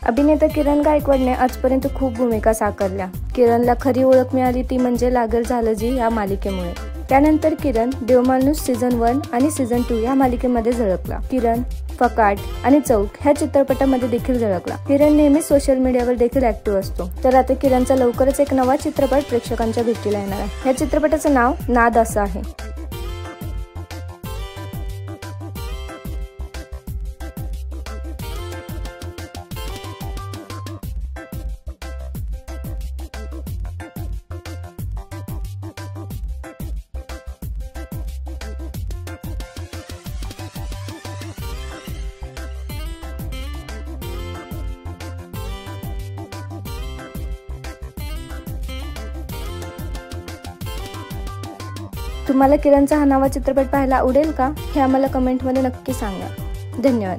अभिनेता किरण गायकवाडने आजपर्यंत खूप भूमिका साकारल्या। किरणला खरी ओळख मिळाली ती म्हणजे लागल झालं जी या मालिकेमुळे। त्यानंतर किरण देवमाणूस सीझन 1 आणि सीझन 2 या मालिकेमध्ये झळकला। किरण फकाट आणि चौक ह्या चित्रपटामध्ये देखील झळकला। किरण नेहमी सोशल मीडियावर देखील ऍक्टिव्ह असतो। तर आता किरणचा लवकरच एक नवा चित्रपट प्रेक्षकांच्या भेटीला येणार आहे। या चित्रपटाचं नाव नाद असं आहे। तुम्हाला किरणचा हा नवा चित्रपट पाहायला आवडेल का? हे आम्हाला कमेंटमध्ये नक्की सांगा। धन्यवाद।